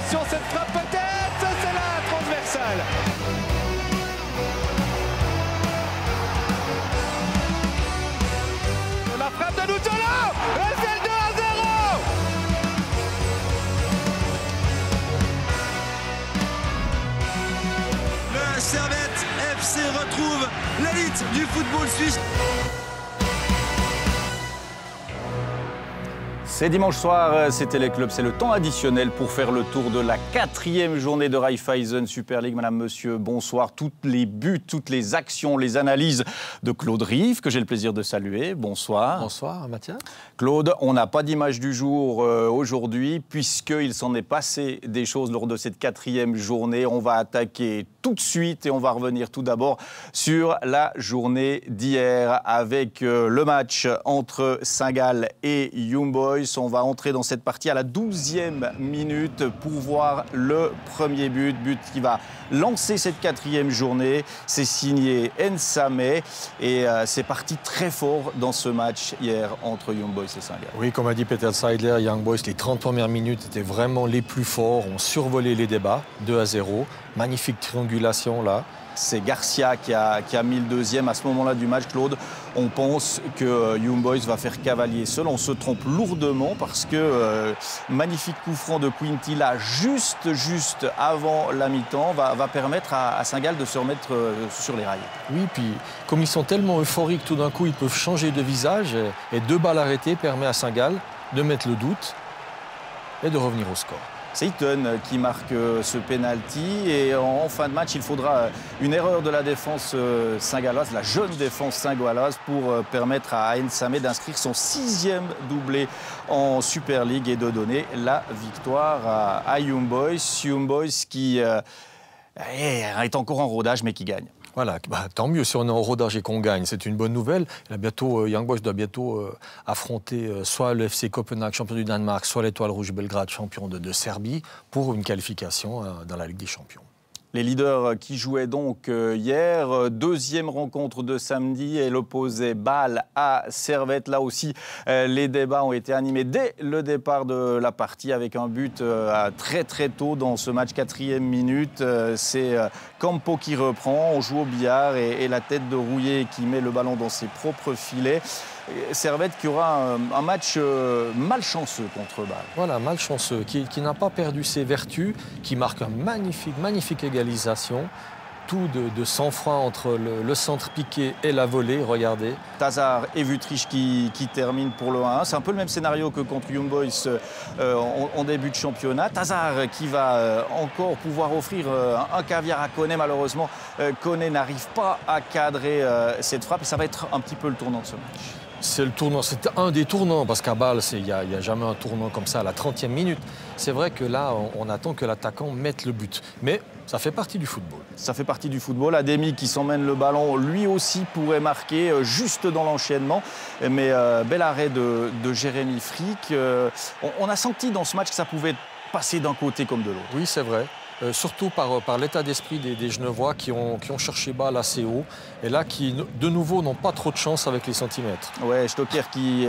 Attention, cette frappe peut-être, c'est la transversale. La frappe de Nutella, et c'est le 2-0. Le Servette FC retrouve l'élite du football suisse. C'est dimanche soir, c'est Téléclub, c'est le temps additionnel pour faire le tour de la 4e journée de Raiffeisen Super League. Madame, monsieur, bonsoir. Tous les buts, toutes les actions, les analyses de Claude Rive, que j'ai le plaisir de saluer. Bonsoir. Bonsoir, Mathieu. Claude, on n'a pas d'image du jour aujourd'hui, puisqu'il s'en est passé des choses lors de cette 4e journée. On va attaquer tout de suite et on va revenir tout d'abord sur la journée d'hier avec le match entre Saint-Gall et Young Boys. On va entrer dans cette partie à la 12e minute pour voir le premier but qui va lancer cette 4e journée. C'est signé Nsame et c'est parti très fort dans ce match hier entre Young Boys et Saint-Gall. Oui, comme a dit Peter Seidler, Young Boys, les 30 premières minutes étaient vraiment les plus forts. On survolait les débats, 2-0. Magnifique triangulation là. C'est Garcia qui a mis le deuxième à ce moment-là du match, Claude. On pense que Young Boys va faire cavalier seul. On se trompe lourdement parce que magnifique coup franc de Quinty là, juste avant la mi-temps, va permettre à Saint-Gall de se remettre sur les rails. Oui, puis comme ils sont tellement euphoriques, tout d'un coup, ils peuvent changer de visage. Et 2 balles arrêtées permet à Saint-Gall de mettre le doute et de revenir au score. C'est Eaton qui marque ce penalty et en fin de match, il faudra une erreur de la défense saint-galloise, la jeune défense saint-galloise, pour permettre à Nsame d'inscrire son 6e doublé en Super League et de donner la victoire à Young Boys. Young Boys qui est encore en rodage mais qui gagne. Voilà, tant mieux si on est en rodage et qu'on gagne, c'est une bonne nouvelle. Young Boys doit bientôt affronter soit le FC Copenhague, champion du Danemark, soit l'Étoile Rouge Belgrade, champion de Serbie, pour une qualification dans la Ligue des Champions. Les leaders qui jouaient donc hier, 2e rencontre de samedi et l'opposé Bâle à Servette. Là aussi, les débats ont été animés dès le départ de la partie avec un but très tôt dans ce match, 4e minute. C'est Campo qui reprend, on joue au billard et la tête de Rouillet qui met le ballon dans ses propres filets. Servette qui aura un match malchanceux contre Bâle. Voilà, malchanceux, qui n'a pas perdu ses vertus, qui marque une magnifique égalisation. Tout de sang-froid entre le centre piqué et la volée, regardez. Tazar et Vutriche qui terminent pour le 1-1. C'est un peu le même scénario que contre Young Boys en début de championnat. Tazar qui va encore pouvoir offrir un caviar à Koné. Malheureusement, Koné n'arrive pas à cadrer cette frappe et ça va être un petit peu le tournant de ce match. C'est le tournant, c'est un des tournants, parce qu'à Bâle, il n'y a jamais un tournant comme ça à la 30e minute. C'est vrai que là, on attend que l'attaquant mette le but. Mais ça fait partie du football. Ça fait partie du football. Ademi qui s'emmène le ballon, lui aussi pourrait marquer juste dans l'enchaînement. Mais bel arrêt de Jérémy Frick. On a senti dans ce match que ça pouvait passer d'un côté comme de l'autre. Oui, c'est vrai. Surtout par l'état d'esprit des Genevois qui ont cherché Bâle assez haut et là qui, de nouveau, n'ont pas trop de chance avec les centimètres. Ouais, Stocker qui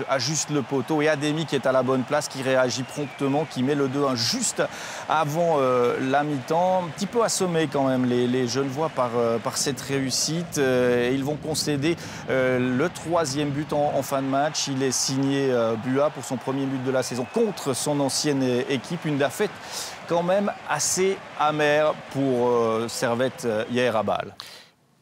ajuste le poteau et Ademi qui est à la bonne place, qui réagit promptement, qui met le 2-1 juste avant la mi-temps. Un petit peu assommé quand même les Genevois par cette réussite. Ils vont concéder le 3e but en fin de match. Il est signé Bua pour son premier but de la saison contre son ancienne équipe. Une défaite quand même assez amère pour Servette hier à Bâle.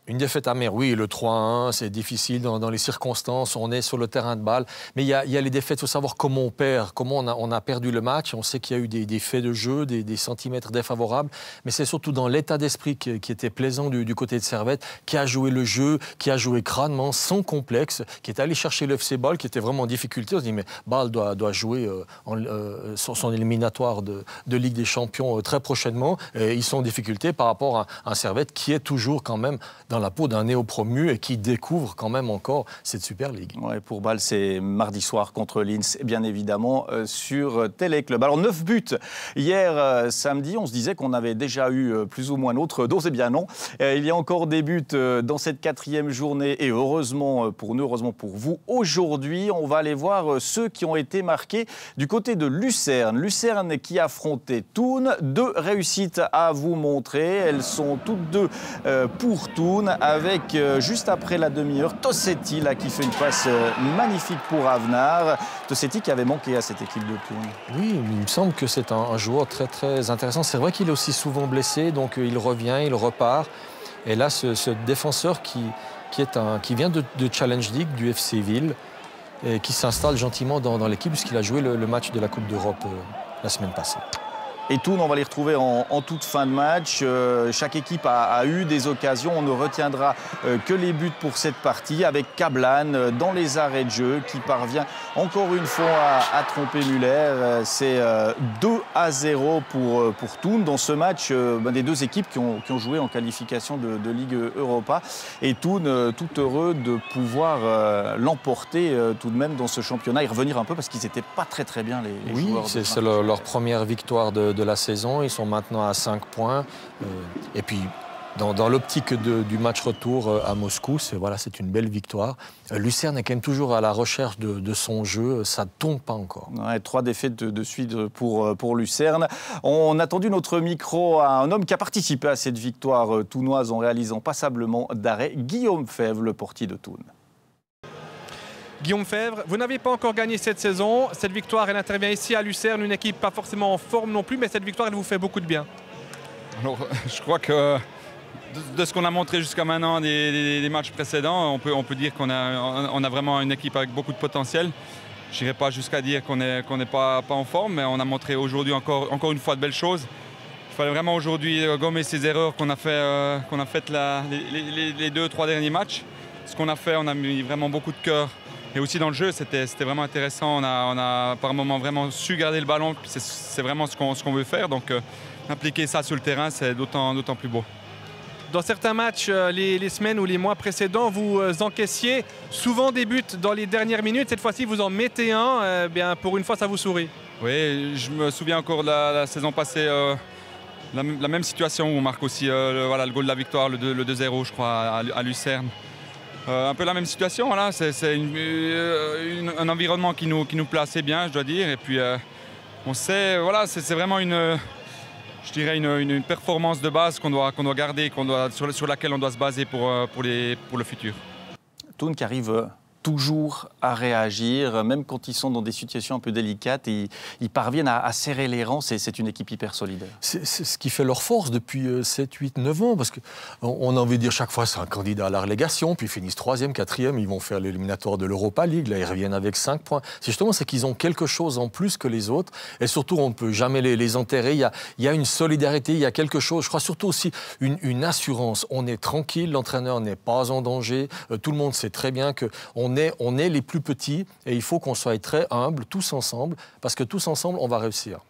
Une défaite amère, oui, le 3-1, c'est difficile dans les circonstances, on est sur le terrain de Bâle. Mais il y a les défaites, il faut savoir comment on perd, comment on a perdu le match. On sait qu'il y a eu des faits de jeu, des centimètres défavorables, mais c'est surtout dans l'état d'esprit qui était plaisant du côté de Servette, qui a joué le jeu, qui a joué crânement, sans complexe, qui est allé chercher le FC Bâle, qui était vraiment en difficulté. On se dit, mais Bâle doit jouer son éliminatoire de Ligue des Champions très prochainement. Et ils sont en difficulté par rapport à un Servette qui est toujours quand même dans dans la peau d'un néo-promu et qui découvre quand même encore cette Super League. Ouais, pour Bâle, c'est mardi soir contre Linz, bien évidemment, sur Téléclub. Alors, 9 buts hier samedi. On se disait qu'on avait déjà eu plus ou moins notre dose. Eh bien non. Il y a encore des buts dans cette 4e journée. Et heureusement pour nous, heureusement pour vous, aujourd'hui, on va aller voir ceux qui ont été marqués du côté de Lucerne. Lucerne qui affrontait Thun. 2 réussites à vous montrer. Elles sont toutes deux pour Thun, avec juste après la demi-heure, Tossetti là, qui fait une passe magnifique pour Avenard. Tossetti qui avait manqué à cette équipe de Thun. Oui, il me semble que c'est un joueur très très intéressant. C'est vrai qu'il est aussi souvent blessé, donc il revient, il repart. Et là, ce défenseur qui vient de Challenge League, du FC Ville, et qui s'installe gentiment dans l'équipe, puisqu'il a joué le match de la Coupe d'Europe la semaine passée. Et Thun, on va les retrouver en toute fin de match. Chaque équipe a eu des occasions. On ne retiendra que les buts pour cette partie, avec Kablan dans les arrêts de jeu qui parvient encore une fois à tromper Muller. C'est 2-0 pour Thun dans ce match des deux équipes qui ont joué en qualification de Ligue Europa. Et Thun, tout heureux de pouvoir l'emporter tout de même dans ce championnat et revenir un peu parce qu'ils n'étaient pas très bien les joueurs. Oui, c'est leur première victoire de la saison. Ils sont maintenant à 5 points. Et puis, dans l'optique du match retour à Moscou, c'est une belle victoire. Lucerne est quand même toujours à la recherche de son jeu. Ça ne tombe pas encore. Ouais, 3 défaites de suite pour Lucerne. On a tendu notre micro à un homme qui a participé à cette victoire thounoise en réalisant passablement d'arrêt, Guillaume Fèvre, le portier de Thun. Guillaume Fèvre, vous n'avez pas encore gagné cette saison. Cette victoire, elle intervient ici à Lucerne, une équipe pas forcément en forme non plus, mais cette victoire, elle vous fait beaucoup de bien. Alors, je crois que de ce qu'on a montré jusqu'à maintenant des matchs précédents, on peut dire qu'on a vraiment une équipe avec beaucoup de potentiel. Je n'irai pas jusqu'à dire qu'on n'est pas en forme, mais on a montré aujourd'hui encore une fois de belles choses. Il fallait vraiment aujourd'hui gommer ces erreurs qu'on a faites les 2-3 derniers matchs. Ce qu'on a fait, on a mis vraiment beaucoup de cœur. Et aussi dans le jeu, c'était vraiment intéressant. On a par moments vraiment su garder le ballon. C'est vraiment ce qu'on veut faire. Donc impliquer ça sur le terrain, c'est d'autant plus beau. Dans certains matchs, les semaines ou les mois précédents, vous encaissiez souvent des buts dans les dernières minutes. Cette fois-ci, vous en mettez un. Bien, pour une fois, ça vous sourit. Oui, je me souviens encore de la saison passée, la même situation où on marque aussi le goal de la victoire, le 2-0, je crois, à Lucerne. Un peu la même situation, voilà. C'est un environnement qui nous plaît assez bien, je dois dire. Et puis, on sait, voilà, c'est vraiment une performance de base qu'on doit garder, sur laquelle on doit se baser pour le futur. Thun qui arrive toujours à réagir, même quand ils sont dans des situations un peu délicates, ils parviennent à serrer les rangs. C'est une équipe hyper solidaire. C'est ce qui fait leur force depuis 7, 8, 9 ans, parce qu'on a envie de dire chaque fois c'est un candidat à la relégation, puis ils finissent 3e, 4e, ils vont faire l'éliminatoire de l'Europa League, là ils reviennent avec 5 points. C'est qu'ils ont quelque chose en plus que les autres, et surtout on ne peut jamais les enterrer. Il y a une solidarité, il y a quelque chose, je crois surtout aussi une assurance. On est tranquille, l'entraîneur n'est pas en danger, tout le monde sait très bien qu'on est les plus petits et il faut qu'on soit très humbles tous ensemble parce que tous ensemble, on va réussir.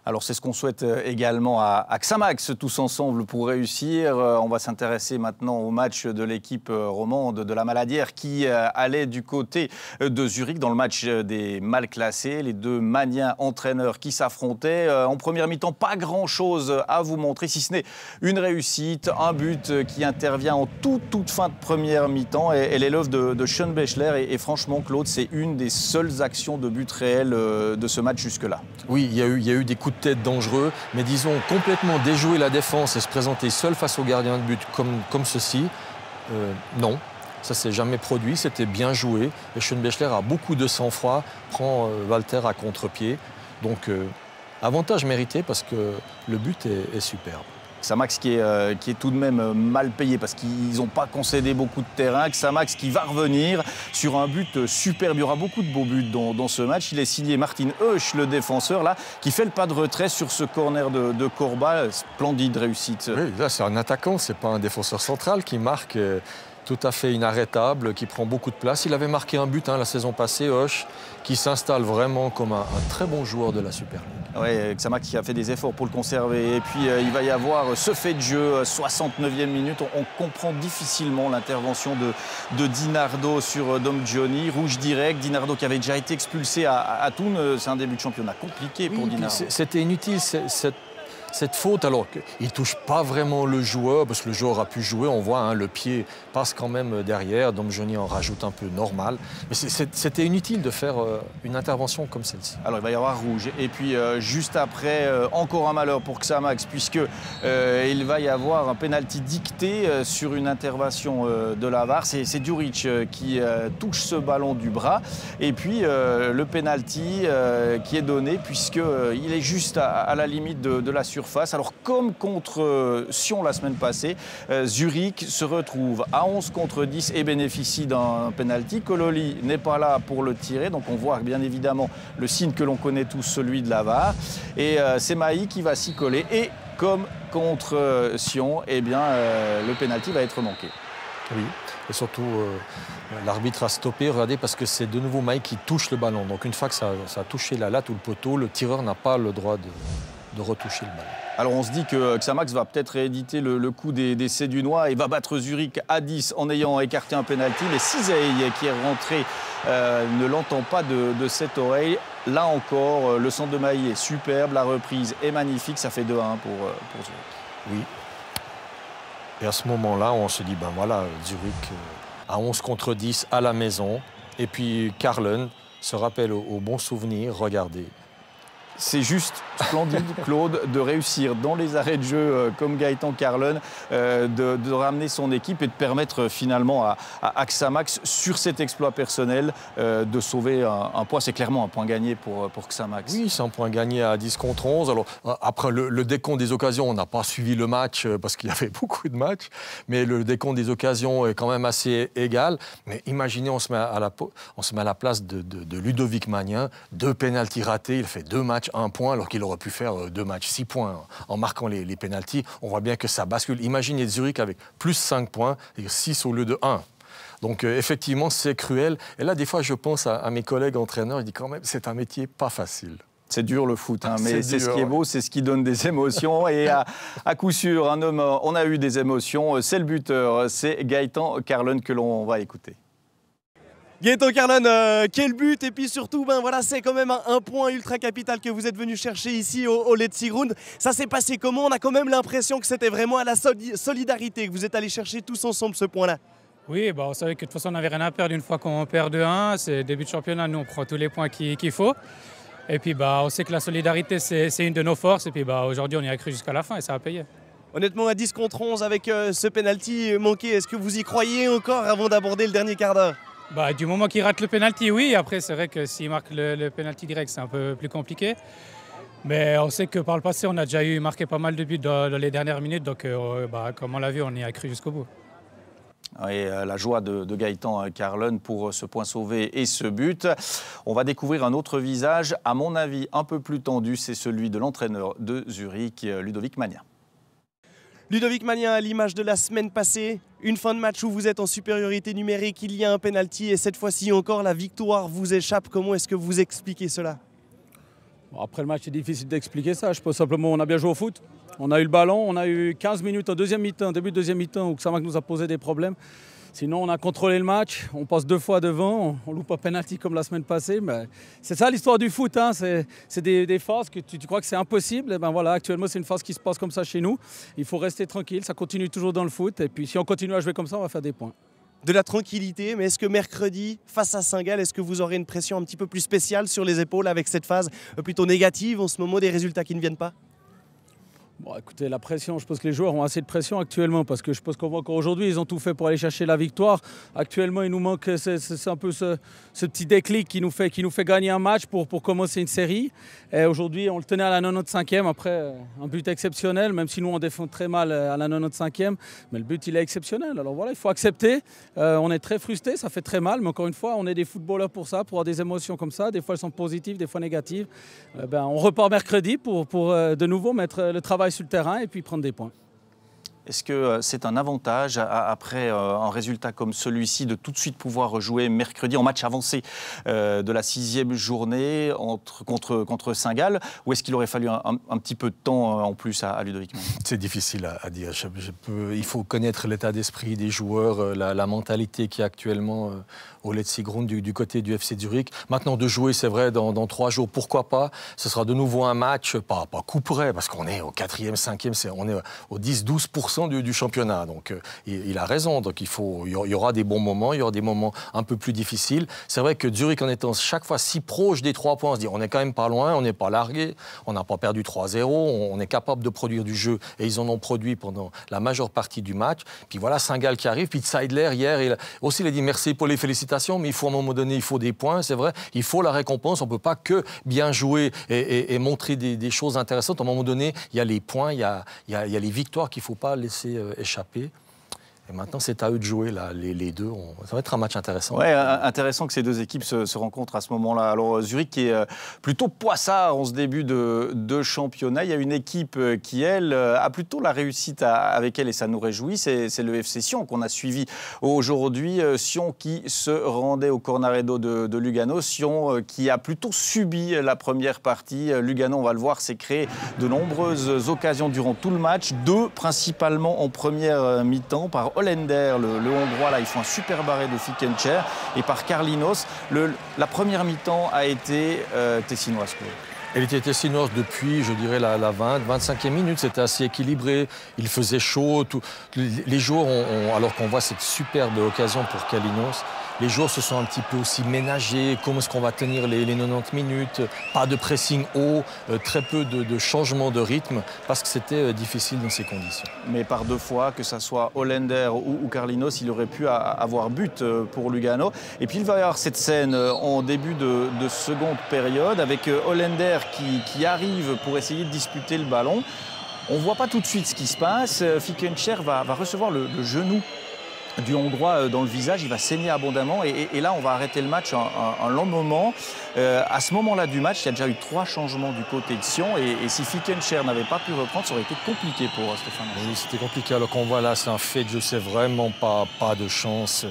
Alors c'est ce qu'on souhaite également à Xamax, tous ensemble pour réussir. On va s'intéresser maintenant au match de l'équipe romande de la Maladière qui allait du côté de Zurich dans le match des mal classés. Les deux maniens entraîneurs qui s'affrontaient. En première mi-temps, pas grand-chose à vous montrer, si ce n'est une réussite, un but qui intervient en toute fin de première mi-temps. Et l'élève de Schönbechler. Et franchement, Claude, c'est une des seules actions de but réel de ce match jusque-là. Oui, il y a eu des coups de tête dangereux, mais disons complètement déjouer la défense et se présenter seul face au gardien de but comme ceci, non. Ça s'est jamais produit, c'était bien joué. Et Schönbechler a beaucoup de sang-froid, prend Walter à contre-pied. Donc, avantage mérité parce que le but est superbe. Xamax qui est tout de même mal payé parce qu'ils n'ont pas concédé beaucoup de terrain. Xamax qui va revenir sur un but superbe. Il y aura beaucoup de beaux buts dans ce match. Il est signé Martin Hösch, le défenseur, là, qui fait le pas de retrait sur ce corner de Corba. Splendide réussite. Oui, là, c'est un attaquant, c'est pas un défenseur central qui marque. tout à fait inarrêtable, qui prend beaucoup de place. Il avait marqué un but la saison passée, Hoche, qui s'installe vraiment comme un très bon joueur de la Super League. Oui, Xamax qui a fait des efforts pour le conserver. Et puis il va y avoir ce fait de jeu, 69e minute. On comprend difficilement l'intervention de Di Nardo sur Dom Johnny. Rouge direct. Di Nardo qui avait déjà été expulsé à Thun. C'est un début de championnat compliqué pour Di Nardo. C'était inutile cette faute, alors qu'il ne touche pas vraiment le joueur, parce que le joueur a pu jouer, on voit, le pied passe quand même derrière, Dom Johnny en rajoute un peu normal. Mais c'était inutile de faire une intervention comme celle-ci. Alors il va y avoir rouge, et puis juste après, encore un malheur pour Xamax, puisqu'il va y avoir un pénalty dicté sur une intervention de la VAR. C'est Djuric qui touche ce ballon du bras, et puis le pénalty qui est donné, puisqu'il est juste à la limite de la surface. Alors comme contre Sion la semaine passée, Zurich se retrouve à 11 contre 10 et bénéficie d'un penalty. Kololi n'est pas là pour le tirer, donc on voit bien évidemment le signe que l'on connaît tous, celui de la VAR. Et c'est Maï qui va s'y coller. Et comme contre Sion, eh bien, le penalty va être manqué. Oui, et surtout l'arbitre a stoppé, regardez, parce que c'est de nouveau Maï qui touche le ballon. Donc une fois que ça a touché la latte ou le poteau, le tireur n'a pas le droit de retoucher le ballon. Alors on se dit que Xamax va peut-être rééditer le coup des Sédunois et va battre Zurich à 10 en ayant écarté un penalty. Mais Cizey, qui est rentré, ne l'entend pas de cette oreille. Là encore, le centre de Maï est superbe, la reprise est magnifique, ça fait 2-1 pour Zurich. Oui. Et à ce moment-là, on se dit, ben voilà, Zurich à 11 contre 10 à la maison. Et puis Karlen se rappelle au bon souvenir, regardez. C'est juste splendide, Claude, de réussir dans les arrêts de jeu comme Gaëtan Karlen, de ramener son équipe et de permettre finalement à Xamax, sur cet exploit personnel, de sauver un point. C'est clairement un point gagné pour Xamax. Oui, c'est un point gagné à 10 contre 11. Alors, après, le décompte des occasions, on n'a pas suivi le match parce qu'il y avait beaucoup de matchs, mais le décompte des occasions est quand même assez égal. Mais imaginez, on se met à la place de Ludovic Magnin, 2 pénaltys ratés, il fait 2 matchs 1 point alors qu'il aurait pu faire 2 matchs 6 points en marquant les pénaltys. On voit bien que ça bascule. Imaginez Zurich avec plus 5 points et 6 au lieu de 1. Donc effectivement, c'est cruel. Et là, des fois, je pense à mes collègues entraîneurs, je dis quand même, c'est un métier pas facile. C'est dur le foot, mais c'est ce qui est beau, c'est ce qui donne des émotions. Et à coup sûr, un homme, on a eu des émotions. C'est le buteur, c'est Gaëtan Karlen que l'on va écouter. Gaëtan Karlen, quel but, et puis surtout, voilà, c'est quand même un point ultra capital que vous êtes venu chercher ici au Letzigrund. Ça s'est passé comment? On a quand même l'impression que c'était vraiment à la solidarité que vous êtes allés chercher tous ensemble ce point-là. Oui, on savait que de toute façon on n'avait rien à perdre une fois qu'on perd 2-1. C'est début de championnat, nous on prend tous les points qu'il faut. Et puis on sait que la solidarité c'est une de nos forces. Et puis aujourd'hui on y a cru jusqu'à la fin et ça a payé. Honnêtement, à 10 contre 11 avec ce penalty manqué, est-ce que vous y croyez encore avant d'aborder le dernier quart d'heure? Du moment qu'il rate le penalty, oui. Après, c'est vrai que s'il marque le penalty direct, c'est un peu plus compliqué. Mais on sait que par le passé, on a déjà marqué pas mal de buts dans les dernières minutes. Donc, comme on l'a vu, on y a cru jusqu'au bout. Et la joie de Gaëtan Karlen pour ce point sauvé et ce but. On va découvrir un autre visage, à mon avis, un peu plus tendu. C'est celui de l'entraîneur de Zurich, Ludovic Magnin. Ludovic Magnin, à l'image de la semaine passée, une fin de match où vous êtes en supériorité numérique, il y a un penalty et cette fois-ci encore la victoire vous échappe. Comment est-ce que vous expliquez cela? Après le match, c'est difficile d'expliquer ça. Je pense simplement on a bien joué au foot. On a eu le ballon, on a eu 15 minutes en deuxième mi-temps, début de deuxième mi-temps où Xamax nous a posé des problèmes. Sinon, on a contrôlé le match, on passe 2 fois devant, on loupe un penalty comme la semaine passée. Mais c'est ça l'histoire du foot, c'est des phases que tu crois que c'est impossible. Et voilà, actuellement, c'est une phase qui se passe comme ça chez nous. Il faut rester tranquille, ça continue toujours dans le foot. Et puis si on continue à jouer comme ça, on va faire des points. De la tranquillité, mais est-ce que mercredi, face à Saint-Gall, est-ce que vous aurez une pression un petit peu plus spéciale sur les épaules avec cette phase plutôt négative en ce moment, des résultats qui ne viennent pas? Écoutez, la pression, je pense que les joueurs ont assez de pression actuellement parce que je pense qu'on voit qu'aujourd'hui, ils ont tout fait pour aller chercher la victoire. Actuellement, il nous manque c'est un peu ce petit déclic qui nous fait gagner un match pour commencer une série. Et aujourd'hui, on le tenait à la 95e après un but exceptionnel, même si nous, on défend très mal à la 95e. Mais le but, il est exceptionnel. Alors voilà, il faut accepter. On est très frustrés, ça fait très mal. Mais encore une fois, on est des footballeurs pour ça, pour avoir des émotions comme ça. Des fois, elles sont positives, des fois négatives. On repart mercredi pour de nouveau mettre le travail sur le terrain et puis prendre des points. Est-ce que c'est un avantage après un résultat comme celui-ci de tout de suite pouvoir jouer mercredi en match avancé de la 6e journée contre Saint-Gall, ou est-ce qu'il aurait fallu un petit peu de temps en plus à Ludovic Magny? C'est difficile à dire. Il faut connaître l'état d'esprit des joueurs, la mentalité qui est actuellement au Letzigrund du côté du FC Zurich. Maintenant, de jouer, c'est vrai, dans 3 jours, pourquoi pas? Ce sera de nouveau un match, pas coup près, parce qu'on est au 4e, 5e, on est au 10-12% du championnat. Donc, il a raison. Donc, il y aura des bons moments, il y aura des moments un peu plus difficiles. C'est vrai que Zurich, en étant chaque fois si proche des 3 points, on se dit on n'est quand même pas loin, on n'est pas largué, on n'a pas perdu 3-0, on est capable de produire du jeu. Et ils en ont produit pendant la majeure partie du match. Puis voilà, Saint-Gall qui arrive. Puis Zeidler, hier, il a dit merci pour les félicitations, mais il faut à un moment donné, il faut des points, c'est vrai. Il faut la récompense. On ne peut pas que bien jouer et montrer des choses intéressantes. À un moment donné, il y a les points, il y a les victoires qu'il ne faut pas laisser échapper. Et maintenant, c'est à eux de jouer, là, les deux. Ça va être un match intéressant. Oui, intéressant que ces deux équipes se rencontrent à ce moment-là. Alors, Zurich qui est plutôt poissard en ce début de championnat. Il y a une équipe qui, elle, a plutôt la réussite avec elle et ça nous réjouit. C'est le FC Sion qu'on a suivi aujourd'hui. Sion qui se rendait au Cornaredo de Lugano. Sion qui a plutôt subi la première partie. Lugano, on va le voir, s'est créé de nombreuses occasions durant tout le match. 2 principalement en première mi-temps par Hollander, le Hongrois, là, ils font un super arrêt de Fickencher. Et par Carlinos, la première mi-temps a été tessinoise. Elle était tessinoise depuis, je dirais, la 25e minute. C'était assez équilibré. Il faisait chaud. Les joueurs, alors qu'on voit cette superbe occasion pour Carlinos, les joueurs se sont un petit peu aussi ménagés. Comment est-ce qu'on va tenir les 90 minutes? Pas de pressing haut, très peu de changement de rythme, parce que c'était difficile dans ces conditions. Mais par 2 fois, que ce soit Hollander ou Carlinos, il aurait pu avoir but pour Lugano. Et puis il va y avoir cette scène en début de seconde période, avec Hollander qui arrive pour essayer de disputer le ballon. On ne voit pas tout de suite ce qui se passe. Fickencher va recevoir le genou du Hongrois dans le visage, il va saigner abondamment et là on va arrêter le match un long moment. À ce moment-là du match, il y a déjà eu 3 changements du côté de Sion et si Fickencher n'avait pas pu reprendre, ça aurait été compliqué pour Stéphane. Oui, c'était compliqué. Alors qu'on voit là, c'est un fait de jeu, c'est vraiment pas de chance.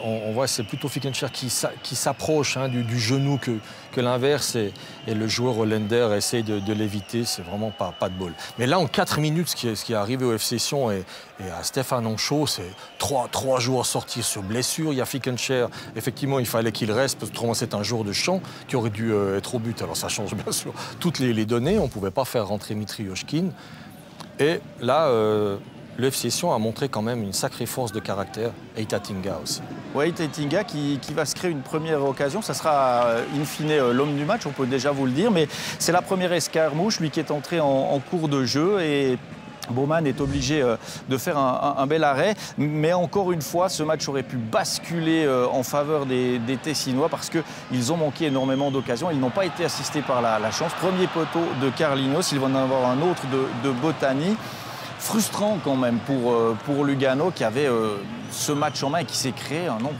On voit c'est plutôt Fickencher qui s'approche du genou que l'inverse et le joueur Hollander essaye de l'éviter. C'est vraiment pas de bol. Mais là, en 4 minutes, ce qui est arrivé au FC Sion et à Stéphane Anchaud, c'est 3 joueurs sortis sur blessure. Il y a Fickencher, effectivement, il fallait qu'il reste, parce que autrement c'est un joueur de champ qui aurait dû être au but. Alors ça change bien sûr toutes les données. On ne pouvait pas faire rentrer Mitrioshkin. Et là... le FC Sion a montré quand même une sacrée force de caractère. Eita Tinga aussi. Oui, Eita Tinga qui va se créer une première occasion. Ça sera in fine l'homme du match, on peut déjà vous le dire. Mais c'est la première escarmouche, lui qui est entré en cours de jeu. Et Baumann est obligé de faire un bel arrêt. Mais encore une fois, ce match aurait pu basculer en faveur des Tessinois parce qu'ils ont manqué énormément d'occasions. Ils n'ont pas été assistés par la chance. Premier poteau de Carlinos, il va en avoir un autre de Botani. Frustrant quand même pour Lugano qui avait ce match en main et qui s'est créé un nombre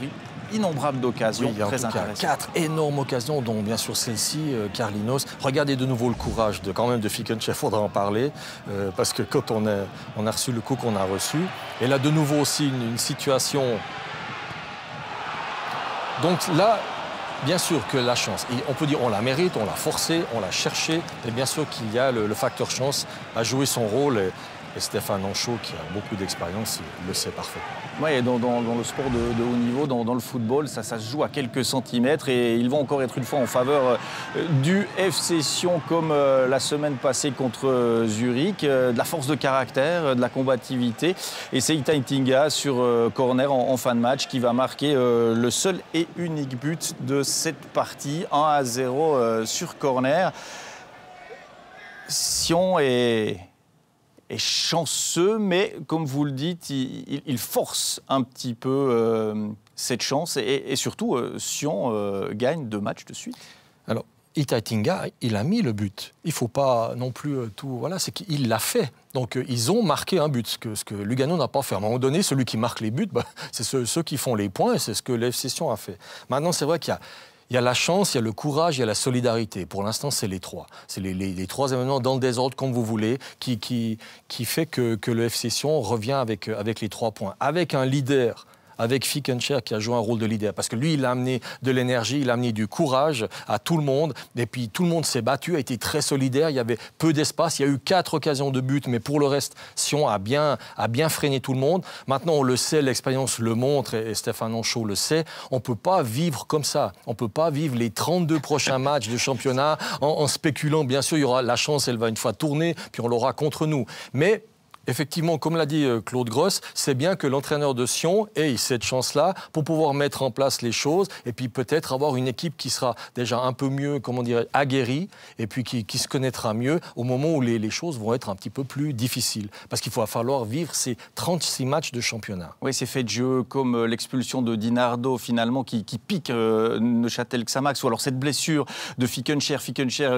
innombrable d'occasions très intéressantes. 4 énormes occasions, dont bien sûr celle-ci, Carlinos. Regardez de nouveau le courage de Fickencher, il faudra en parler, parce que quand on a reçu le coup qu'on a reçu, et là de nouveau aussi une situation... Donc là, bien sûr que la chance, on peut dire on la mérite, on l'a forcée, on l'a cherchée, et bien sûr qu'il y a le facteur chance à jouer son rôle. Et Stéphane Anchaud, qui a beaucoup d'expérience, il le sait parfaitement. Oui, et dans le sport de haut niveau, dans le football, ça se joue à quelques centimètres et ils vont encore être une fois en faveur du FC Sion comme la semaine passée contre Zurich. De la force de caractère, de la combativité. Et c'est Eita Tinga sur corner en fin de match qui va marquer le seul et unique but de cette partie, 1-0 sur corner. Sion est chanceux, mais comme vous le dites, il force un petit peu cette chance et surtout, Sion gagne 2 matchs de suite. Alors, Eita Tinga, il a mis le but. Il ne faut pas non plus tout... Voilà, c'est qu'il l'a fait. Donc, ils ont marqué un but, ce que Lugano n'a pas fait. À un moment donné, celui qui marque les buts, c'est ceux qui font les points et c'est ce que l'FC Sion a fait. Maintenant, c'est vrai qu'il Il y a la chance, il y a le courage, il y a la solidarité. Pour l'instant, c'est les trois. C'est les trois événements dans le désordre, comme vous voulez, qui fait que le FC Sion revient avec les 3 points. Avec un leader, avec Fickenshire qui a joué un rôle de leader. Parce que lui, il a amené de l'énergie, il a amené du courage à tout le monde. Et puis tout le monde s'est battu, a été très solidaire. Il y avait peu d'espace. Il y a eu 4 occasions de but. Mais pour le reste, Sion a bien freiné tout le monde. Maintenant, on le sait, l'expérience le montre et Stéphane Anchaud le sait. On ne peut pas vivre comme ça. On ne peut pas vivre les 32 prochains matchs de championnat en spéculant. Bien sûr, il y aura la chance, elle va une fois tourner, puis on l'aura contre nous. Mais effectivement, comme l'a dit Claude Gross, c'est bien que l'entraîneur de Sion ait cette chance-là pour pouvoir mettre en place les choses et puis peut-être avoir une équipe qui sera déjà un peu mieux, comment dirais, aguerrie et puis qui se connaîtra mieux au moment où les choses vont être un petit peu plus difficiles. Parce qu'il va falloir vivre ces 36 matchs de championnat. Oui, ces faits de jeu comme l'expulsion de Dinardo finalement qui pique Neuchâtel Xamax ou alors cette blessure de Fickenshire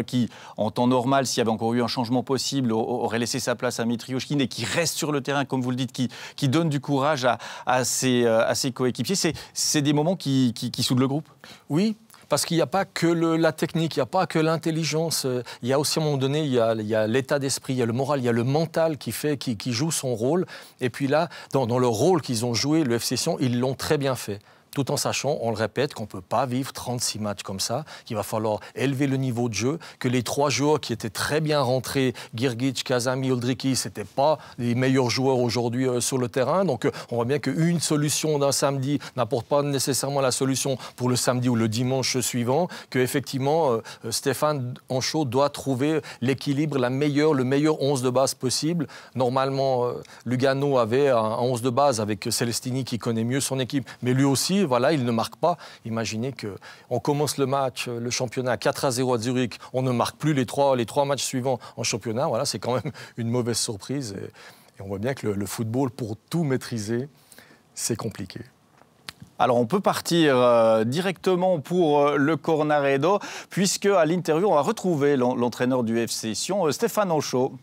qui, en temps normal, s'il y avait encore eu un changement possible, aurait laissé sa place à Mitrioshkin et qui reste sur le terrain, comme vous le dites, qui donne du courage à ses coéquipiers. C'est des moments qui soudent le groupe? Oui. Parce qu'il n'y a pas que la technique, il n'y a pas que l'intelligence. Il y a aussi, à un moment donné, il y a l'état d'esprit, il y a le moral, il y a le mental qui joue son rôle. Et puis là, dans le rôle qu'ils ont joué, le FC Sion, ils l'ont très bien fait. Tout en sachant, on le répète, qu'on ne peut pas vivre 36 matchs comme ça, qu'il va falloir élever le niveau de jeu, que les 3 joueurs qui étaient très bien rentrés, Girgic, Kazami, Oldriki, ce n'étaient pas les meilleurs joueurs aujourd'hui sur le terrain. Donc on voit bien qu'une solution d'un samedi n'apporte pas nécessairement la solution pour le samedi ou le dimanche suivant, qu'effectivement Stéphane Anchaud doit trouver l'équilibre, le meilleur 11 de base possible. Normalement, Lugano avait un 11 de base avec Celestini qui connaît mieux son équipe, mais lui aussi, voilà, il ne marque pas. Imaginez qu'on commence le championnat 4-0 à Zurich, on ne marque plus les trois matchs suivants en championnat. Voilà, c'est quand même une mauvaise surprise. Et on voit bien que le football, pour tout maîtriser, c'est compliqué. Alors on peut partir directement pour le Cornaredo, puisque à l'interview, on va retrouver l'entraîneur du FC Sion, Stéphane Anchaud.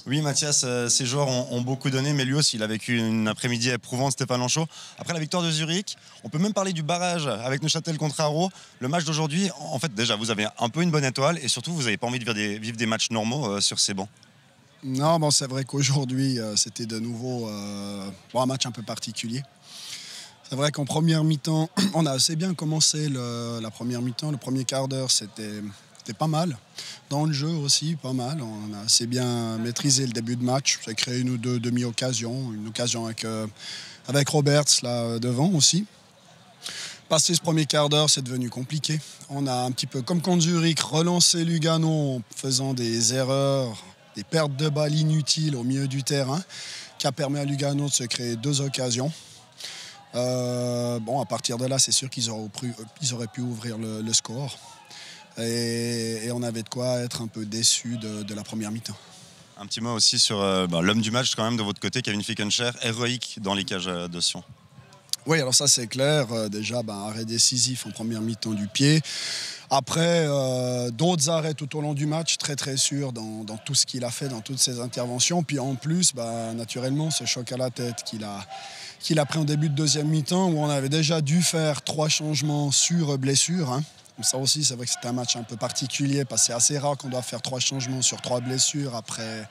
Oui, Mathias, ces joueurs ont beaucoup donné, mais lui aussi, il a vécu une après-midi éprouvante, Stéphane Anchaud. Après la victoire de Zurich, on peut même parler du barrage avec Neuchâtel contre Aro. Le match d'aujourd'hui, en fait, déjà, vous avez un peu une bonne étoile et surtout, vous n'avez pas envie de vivre des matchs normaux sur ces bancs. Non, bon, c'est vrai qu'aujourd'hui, c'était de nouveau un match un peu particulier. C'est vrai qu'en première mi-temps, on a assez bien commencé la première mi-temps. Le premier quart d'heure, c'était pas mal. Dans le jeu aussi, pas mal. On a assez bien maîtrisé le début de match. Ça a créé une ou deux demi-occasions. Une occasion avec Roberts là devant aussi. Passé ce premier quart d'heure, c'est devenu compliqué. On a un petit peu, comme contre Zurich, relancé Lugano en faisant des erreurs, des pertes de balles inutiles au milieu du terrain, qui a permis à Lugano de se créer 2 occasions. À partir de là, c'est sûr qu'ils auraient pu ouvrir le score. Et on avait de quoi être un peu déçus de la première mi-temps. Un petit mot aussi sur l'homme du match quand même de votre côté, Kevin Fickenshire, héroïque dans les cages de Sion. Oui, alors ça c'est clair. Déjà, arrêt décisif en première mi-temps du pied. Après, d'autres arrêts tout au long du match, très très sûr dans tout ce qu'il a fait, dans toutes ses interventions. Puis en plus, naturellement, ce choc à la tête qu'il a pris en début de deuxième mi-temps, où on avait déjà dû faire 3 changements sur blessure. Ça aussi, c'est vrai que c'était un match un peu particulier, parce que c'est assez rare qu'on doit faire 3 changements sur 3 blessures après,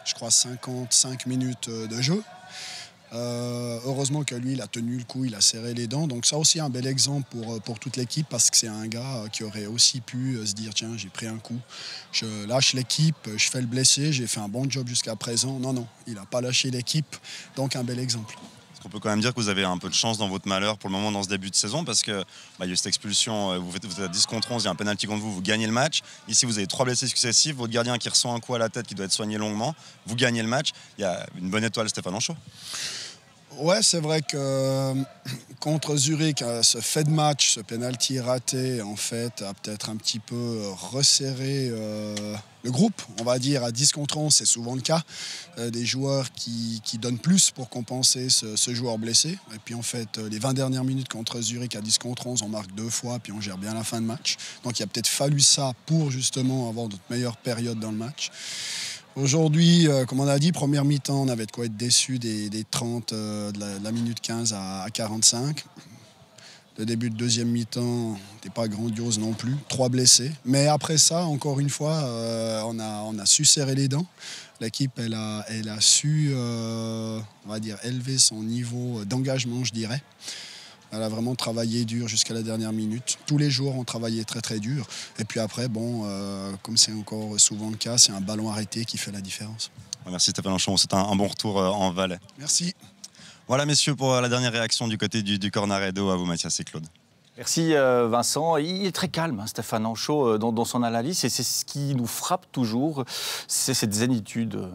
je crois, 55 minutes de jeu. Heureusement que lui, il a tenu le coup, il a serré les dents. Donc ça aussi, un bel exemple pour toute l'équipe, parce que c'est un gars qui aurait aussi pu se dire, tiens, j'ai pris un coup, je lâche l'équipe, je fais le blessé, j'ai fait un bon job jusqu'à présent. Non, il n'a pas lâché l'équipe, donc un bel exemple. On peut quand même dire que vous avez un peu de chance dans votre malheur pour le moment dans ce début de saison, parce qu'il y a eu cette expulsion, vous êtes à 10 contre 11, il y a un penalty contre vous gagnez le match. Ici, vous avez 3 blessés successifs, votre gardien qui ressent un coup à la tête qui doit être soigné longuement, vous gagnez le match. Il y a une bonne étoile, Stéphane Anchaud. Ouais, c'est vrai que contre Zurich, ce fait de match, ce penalty raté, en fait, a peut-être un petit peu resserré le groupe. On va dire à 10 contre 11, c'est souvent le cas. Des joueurs qui donnent plus pour compenser ce joueur blessé. Et puis en fait, les 20 dernières minutes contre Zurich à 10 contre 11, on marque 2 fois, puis on gère bien la fin de match. Donc il a peut-être fallu ça pour justement avoir notre meilleure période dans le match. Aujourd'hui, comme on a dit, première mi-temps, on avait de quoi être déçu des 30, de la minute 15 à 45. Le début de deuxième mi-temps n'était pas grandiose non plus. 3 blessés. Mais après ça, encore une fois, on a su serrer les dents. L'équipe, elle a su, on va dire, élever son niveau d'engagement, je dirais. Elle a vraiment travaillé dur jusqu'à la dernière minute. Tous les jours, on travaillait très très dur. Et puis après, bon, comme c'est encore souvent le cas, c'est un ballon arrêté qui fait la différence. Merci Stéphane Anchon, c'est un bon retour en Valais. Merci. Voilà messieurs pour la dernière réaction du côté du Cornaredo. À vous Mathias et Claude. Merci Vincent. Il est très calme, hein, Stéphane Anchot, dans son analyse. Et c'est ce qui nous frappe toujours, c'est cette zénitude.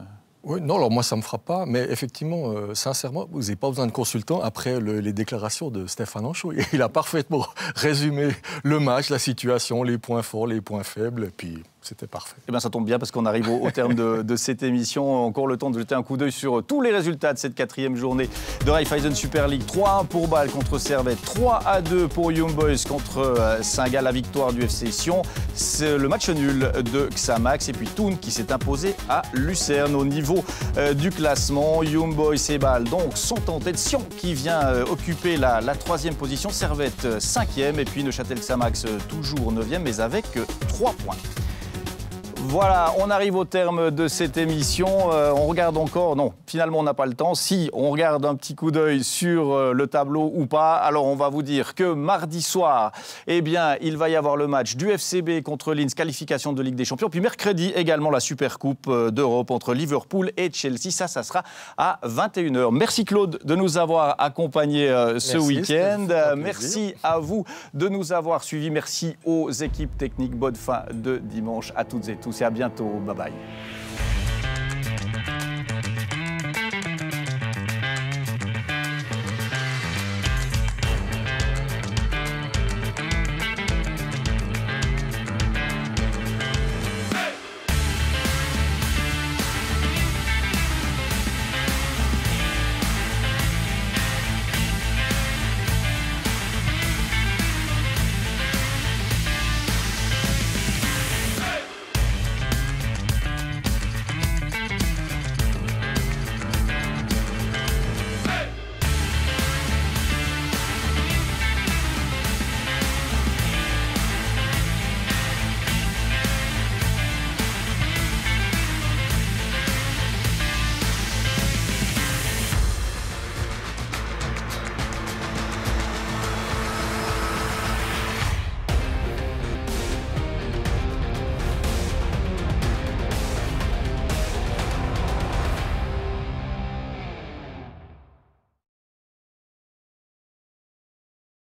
Oui, non, alors moi ça ne me frappe pas, mais effectivement, sincèrement, vous n'avez pas besoin de consultant après les déclarations de Stéphane Anchot. Il a parfaitement résumé le match, la situation, les points forts, les points faibles, et puis c'était parfait. Eh bien, ça tombe bien parce qu'on arrive au terme de cette émission. Encore le temps de jeter un coup d'œil sur tous les résultats de cette 4e journée de Raiffeisen Super League. 3-1 pour Bâle contre Servette, 3-2 pour Young Boys contre Saint-Gall, la victoire du FC Sion. C'est le match nul de Xamax et puis Thun qui s'est imposé à Lucerne. Au niveau du classement, Young Boys et Bâle donc sont en tête. Sion qui vient occuper la 3e position, Servette 5e et puis Neuchâtel Xamax toujours 9e mais avec 3 points. Voilà, on arrive au terme de cette émission. On regarde encore, non, finalement on n'a pas le temps. Si on regarde un petit coup d'œil sur le tableau ou pas, alors on va vous dire que mardi soir, eh bien, il va y avoir le match du FCB contre Linz, qualification de Ligue des Champions. Puis mercredi également la Supercoupe d'Europe entre Liverpool et Chelsea. Ça sera à 21h. Merci Claude de nous avoir accompagnés ce week-end. Merci à vous de nous avoir suivis. Merci aux équipes techniques. Bonne fin de dimanche à toutes et tous. Et à bientôt. Bye bye.